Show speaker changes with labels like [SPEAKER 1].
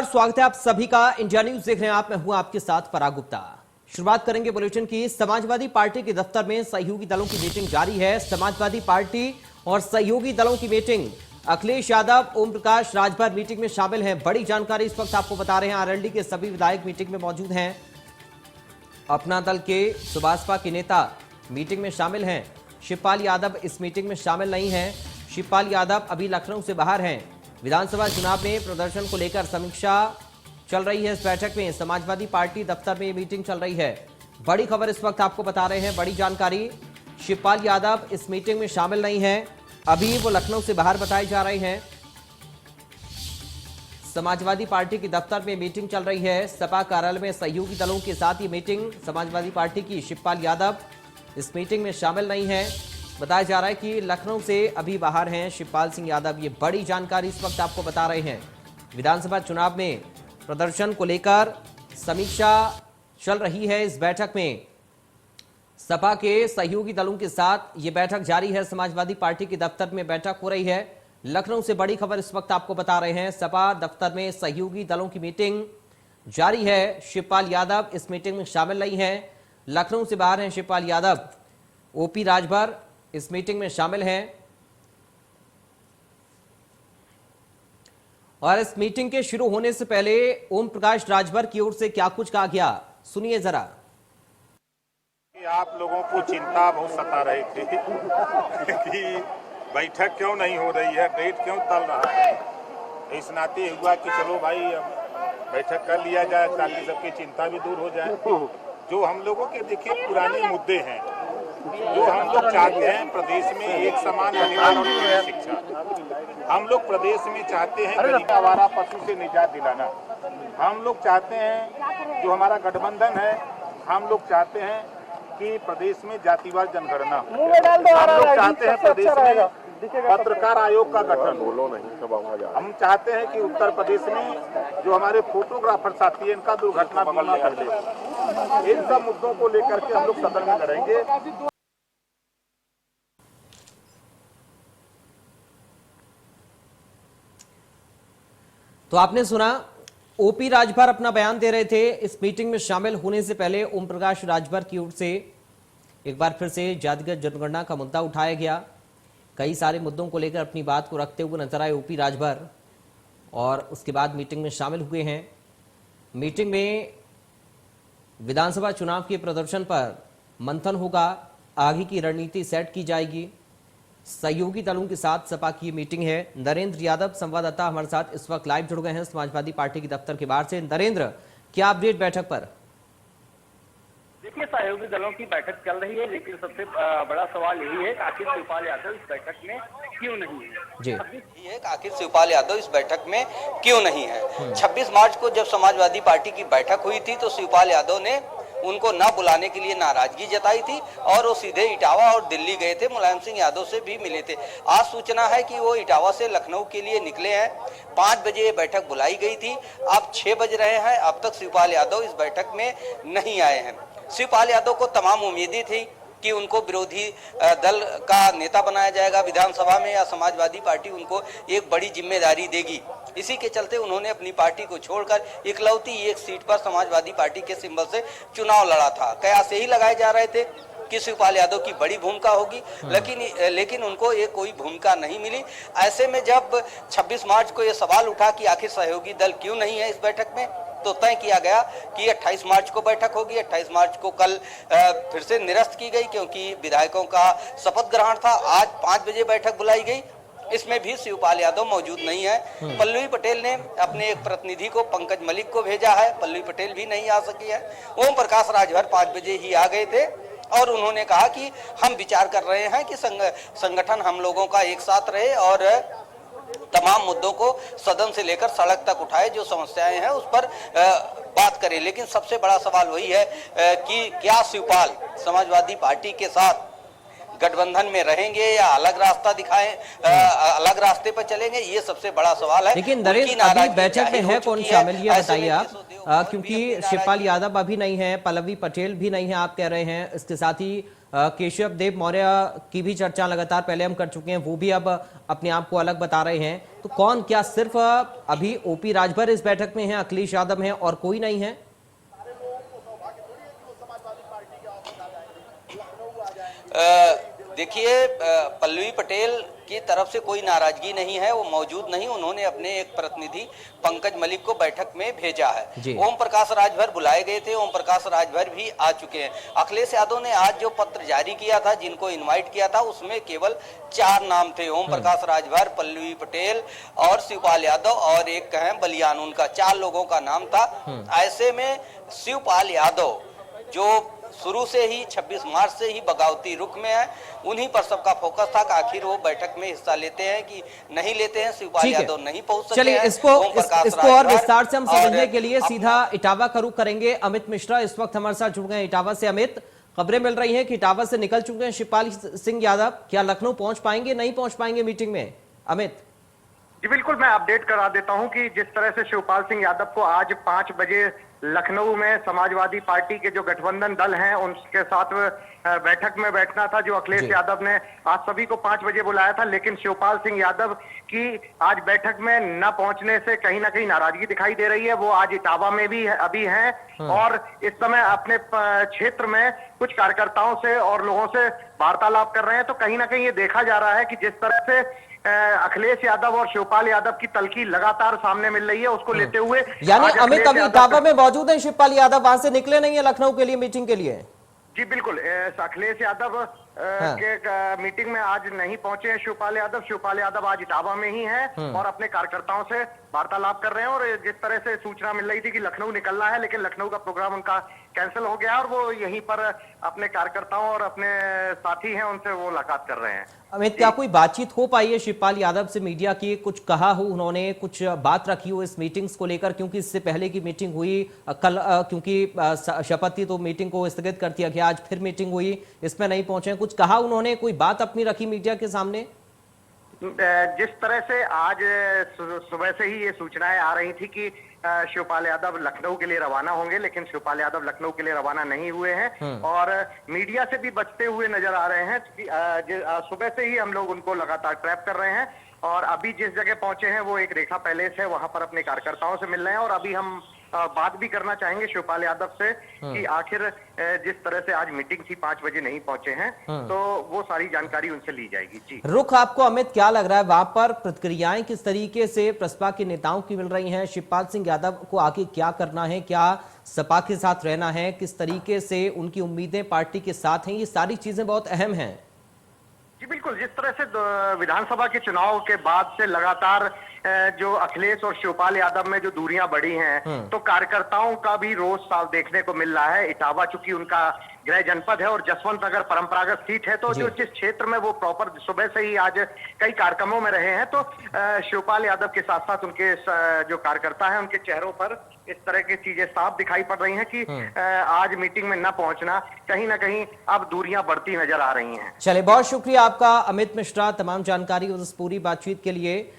[SPEAKER 1] नमस्कार, स्वागत है आप सभी का। इंडिया न्यूज देख रहे हैं आप, मैं हूं आपके साथ पराग गुप्ता। शुरुआत करेंगे बुलेटिन की। समाजवादी पार्टी के दफ्तर में सहयोगी दलों की मीटिंग जारी है। समाजवादी पार्टी और सहयोगी दलों की मीटिंग। अखिलेश यादव, ओम प्रकाश राजभर मीटिंग में शामिल हैं। बड़ी जानकारी इस वक्त आपको बता रहे हैं। आरएलडी के सभी विधायक मीटिंग में मौजूद हैं। अपना दल के सुभाषपा के नेता मीटिंग में शामिल हैं। शिवपाल यादव इस मीटिंग में शामिल नहीं हैं। शिवपाल यादव अभी लखनऊ से बाहर हैं। विधानसभा चुनाव में प्रदर्शन को लेकर समीक्षा चल रही है। इस बैठक में समाजवादी पार्टी दफ्तर में मीटिंग चल रही है। बड़ी खबर इस वक्त आपको बता रहे हैं, बड़ी जानकारी। शिवपाल यादव इस मीटिंग में शामिल नहीं हैं। अभी वो लखनऊ से बाहर बताए जा रहे हैं। समाजवादी पार्टी के दफ्तर में मीटिंग चल रही है। सपा कार्यालय में सहयोगी दलों के साथ ये मीटिंग समाजवादी पार्टी की। शिवपाल यादव इस मीटिंग में शामिल नहीं है। बताया जा रहा है कि लखनऊ से अभी बाहर हैं शिवपाल सिंह यादव। ये बड़ी जानकारी इस वक्त आपको बता रहे हैं। विधानसभा चुनाव में प्रदर्शन को लेकर समीक्षा चल रही है। इस बैठक में सपा के सहयोगी दलों के साथ ये बैठक जारी है। समाजवादी पार्टी के दफ्तर में बैठक हो रही है। लखनऊ से बड़ी खबर इस वक्त आपको बता रहे हैं। सपा दफ्तर में सहयोगी दलों की मीटिंग जारी है। शिवपाल यादव इस मीटिंग में शामिल नहीं है। लखनऊ से बाहर हैं शिवपाल यादव। ओपी राजभर इस मीटिंग में शामिल हैं। और इस मीटिंग के शुरू होने से पहले ओम प्रकाश राजभर की ओर से क्या कुछ कहा गया, सुनिए जरा।
[SPEAKER 2] आप लोगों को चिंता बहुत सता रही थी कि बैठक क्यों नहीं हो रही है, डेट क्यों टल रहा है। इस नाते हुआ कि चलो भाई अब बैठक कर लिया जाए ताकि सबकी चिंता भी दूर हो जाए। जो हम लोगों के देखिए पुराने मुद्दे हैं, जो हम लोग चाहते हैं प्रदेश में एक समान अधिकार और शिक्षा। हम लोग प्रदेश में चाहते हैं गरीब आवारा पशु से निजात दिलाना। हम लोग चाहते हैं जो हमारा गठबंधन है, हम लोग चाहते हैं कि प्रदेश में जातिवार जनगणना। हम लोग चाहते हैं प्रदेश में पत्रकार आयोग का गठन। हम चाहते हैं कि उत्तर प्रदेश में जो हमारे फोटोग्राफर साथी हैं इनका दुर्घटना बीमा कर ले। इन सब मुद्दों को लेकर के हम लोग सदन में लड़ेंगे।
[SPEAKER 1] तो आपने सुना, ओपी राजभर अपना बयान दे रहे थे। इस मीटिंग में शामिल होने से पहले ओम प्रकाश राजभर की ओर से एक बार फिर से जातिगत जनगणना का मुद्दा उठाया गया। कई सारे मुद्दों को लेकर अपनी बात को रखते हुए नजर आए ओपी राजभर और उसके बाद मीटिंग में शामिल हुए हैं। मीटिंग में विधानसभा चुनाव के प्रदर्शन पर मंथन होगा, आगे की रणनीति सेट की जाएगी। सहयोगी दलों के साथ सपा की मीटिंग है। नरेंद्र यादव संवाददाता हमारे साथ इस वक्त लाइव जुड़ गए हैं समाजवादी पार्टी के दफ्तर के बाहर से। नरेंद्र, क्या अपडेट बैठक पर?
[SPEAKER 3] देखिए, सहयोगी दलों की बैठक चल रही है, लेकिन सबसे बड़ा सवाल यही है कि आखिर शिवपाल यादव इस बैठक में क्यों नहीं है।
[SPEAKER 1] जी,
[SPEAKER 4] आखिर शिवपाल यादव इस बैठक में क्यों नहीं है। 26 मार्च को जब समाजवादी पार्टी की बैठक हुई थी तो शिवपाल यादव ने उनको न बुलाने के लिए नाराजगी जताई थी और वो सीधे इटावा और दिल्ली गए थे। मुलायम सिंह यादव से भी मिले थे। आज सूचना है कि वो इटावा से लखनऊ के लिए निकले हैं। 5 बजे बैठक बुलाई गई थी, अब 6 बज रहे हैं, अब तक शिवपाल यादव इस बैठक में नहीं आए हैं। शिवपाल यादव को तमाम उम्मीदें थी कि उनको विरोधी दल का नेता बनाया जाएगा विधानसभा में, या समाजवादी पार्टी उनको एक बड़ी जिम्मेदारी देगी। इसी के चलते उन्होंने अपनी पार्टी को छोड़कर इकलौती एक सीट पर समाजवादी पार्टी के सिंबल से चुनाव लड़ा था। कयास यही लगाए जा रहे थे कि शिवपाल यादव की बड़ी भूमिका होगी, लेकिन उनको ये कोई भूमिका नहीं मिली। ऐसे में जब 26 मार्च को ये सवाल उठा कि आखिर सहयोगी दल क्यों नहीं है इस बैठक में, तो तय किया गया कि 28 मार्च को बैठक होगी। 28 मार्च को कल फिर से निरस्त की गई क्योंकि विधायकों का शपथ ग्रहण था। आज 5 बजे बैठक बुलाई गई, इसमें भी शिवपाल यादव मौजूद नहीं है। पल्लवी पटेल ने अपने एक प्रतिनिधि को, पंकज मलिक को भेजा है, पल्लवी पटेल भी नहीं आ सकी है। ओम प्रकाश राजभर 5 बजे ही आ गए थे और उन्होंने कहा कि हम विचार कर रहे हैं कि संगठन हम लोगों का एक साथ रहे और तमाम मुद्दों को सदन से लेकर सड़क तक उठाए, जो समस्याएं हैं उस पर बात करें। लेकिन सबसे बड़ा सवाल वही है कि क्या शिवपाल समाजवादी पार्टी के साथ गठबंधन में रहेंगे या अलग रास्ता दिखाएं, अलग रास्ते पर चलेंगे, ये सबसे बड़ा सवाल है।
[SPEAKER 1] लेकिन नरेंद्र, अभी बैठक में है कौन शामिल, ये बताइए आप। क्योंकि शिवपाल यादव अभी नहीं है, पल्लवी पटेल भी नहीं है आप कह रहे हैं, इसके साथ ही केशव देव मौर्य की भी चर्चा लगातार पहले हम कर चुके हैं, वो भी अब अपने आप को अलग बता रहे हैं। तो कौन, क्या सिर्फ अभी ओपी राजभर इस बैठक में है, अखिलेश यादव है और कोई नहीं है?
[SPEAKER 4] देखिए, पल्लवी पटेल की तरफ से कोई नाराजगी नहीं है, वो मौजूद नहीं, उन्होंने अपने एक प्रतिनिधि पंकज मलिक को बैठक में भेजा है। ओम प्रकाश राजभर बुलाए गए थे, ओम प्रकाश राजभर भी आ चुके हैं। अखिलेश यादव ने आज जो पत्र जारी किया था, जिनको इनवाइट किया था, उसमें केवल 4 नाम थे, ओम प्रकाश राजभर, पल्लवी पटेल और शिवपाल यादव और एक हैं बलियान, उनका 4 लोगों का नाम था। ऐसे में शिवपाल यादव जो शुरू से ही 26 मार्च से ही बगावती रुख में है, उन्हीं पर सबका फोकस था कि आखिर वो बैठक में हिस्सा लेते हैं कि नहीं लेते हैं। शिवपाल यादव नहीं पहुंच सके।
[SPEAKER 1] चलिए, इसको और विस्तार से हम समझने के लिए सीधा इटावा का रुख करेंगे। अमित मिश्रा इस वक्त हमारे साथ जुड़ गए हैं इटावा से। अमित, खबरें मिल रही हैं कि इटावा से निकल चुके हैं शिवपाल सिंह यादव, क्या लखनऊ पहुंच पाएंगे, नहीं पहुंच पाएंगे मीटिंग में? अमित
[SPEAKER 5] जी बिल्कुल, मैं अपडेट करा देता हूं कि जिस तरह से शिवपाल सिंह यादव को आज 5 बजे लखनऊ में समाजवादी पार्टी के जो गठबंधन दल हैं उनके साथ बैठक में बैठना था, जो अखिलेश यादव ने आज सभी को 5 बजे बुलाया था, लेकिन शिवपाल सिंह यादव की आज बैठक में न पहुंचने से कहीं ना कहीं नाराजगी दिखाई दे रही है। वो आज इटावा में भी अभी हैं और इस समय अपने क्षेत्र में कुछ कार्यकर्ताओं से और लोगों से वार्तालाप कर रहे हैं। तो कहीं ना कहीं ये देखा जा रहा है कि जिस तरह से अखिलेश यादव और शिवपाल यादव की तलखी लगातार सामने मिल रही है, उसको लेते हुए
[SPEAKER 1] यानी अमित अभी इटावा में मौजूद है शिवपाल यादव, वहां से निकले नहीं है लखनऊ के लिए मीटिंग के लिए?
[SPEAKER 5] जी बिल्कुल, अखिलेश यादव के मीटिंग में आज नहीं पहुंचे हैं शिवपाल यादव। शिवपाल यादव आज इटावा में ही हैं और अपने कार्यकर्ताओं से वार्तालाप कर रहे हैं। और जिस तरह से सूचना मिल रही थी कि लखनऊ निकलना है, लेकिन लखनऊ का प्रोग्राम उनका कैंसिल हो गया और वो यहीं पर अपने कार्यकर्ताओं और अपने साथी हैं उनसे वो मुलाकात कर रहे हैं।
[SPEAKER 1] अमित, क्या कोई बातचीत हो पाई है शिवपाल यादव से मीडिया की, कुछ कहा हो उन्होंने, कुछ बात रखी हो इस मीटिंग्स को लेकर? क्योंकि इससे पहले की मीटिंग हुई कल, क्योंकि शपथ थी तो मीटिंग को स्थगित कर दिया गया, आज फिर मीटिंग हुई, इसमें नहीं पहुंचे, कुछ कहा उन्होंने, कोई बात अपनी रखी मीडिया के सामने?
[SPEAKER 5] जिस तरह से आज सुबह से ही ये सूचनाएं आ रही थी कि शिवपाल यादव लखनऊ के लिए रवाना होंगे, लेकिन शिवपाल यादव लखनऊ के लिए रवाना नहीं हुए हैं और मीडिया से भी बचते हुए नजर आ रहे हैं। सुबह से ही हम लोग उनको लगातार ट्रैप कर रहे हैं और अभी जिस जगह पहुंचे हैं वो एक रेखा पैलेस है, वहां पर अपने कार्यकर्ताओं से मिल रहे हैं। और अभी हम बात भी करना चाहेंगे शिवपाल यादव से कि आखिर जिस तरह से आज मीटिंग थी 5 बजे नहीं पहुंचे हैं, तो वो सारी जानकारी उनसे ली जाएगी। जी
[SPEAKER 1] रुख आपको अमित क्या लग रहा है, वहां पर प्रतिक्रियाएं किस तरीके से प्रसपा के नेताओं की मिल रही हैं? शिवपाल सिंह यादव को आगे क्या करना है, क्या सपा के साथ रहना है, किस तरीके से उनकी उम्मीदें पार्टी के साथ हैं, ये सारी चीजें बहुत अहम हैं।
[SPEAKER 5] जी बिल्कुल, जिस तरह से विधानसभा के चुनाव के बाद से लगातार जो अखिलेश और शिवपाल यादव में जो दूरियां बढ़ी हैं, तो कार्यकर्ताओं का भी रोष साफ देखने को मिल रहा है। इटावा चूंकि उनका गृह जनपद है और जसवंत अगर परंपरागत सीट है, तो जो जिस क्षेत्र में वो प्रॉपर सुबह से ही आज कई कार्यक्रमों में रहे हैं, तो शिवपाल यादव के साथ साथ उनके जो कार्यकर्ता हैं उनके चेहरों पर इस तरह की चीजें साफ दिखाई पड़ रही हैं कि आज मीटिंग में न पहुंचना कहीं ना कहीं अब दूरियां बढ़ती नजर आ रही हैं।
[SPEAKER 1] चलिए, बहुत शुक्रिया आपका अमित मिश्रा, तमाम जानकारी उस पूरी बातचीत के लिए।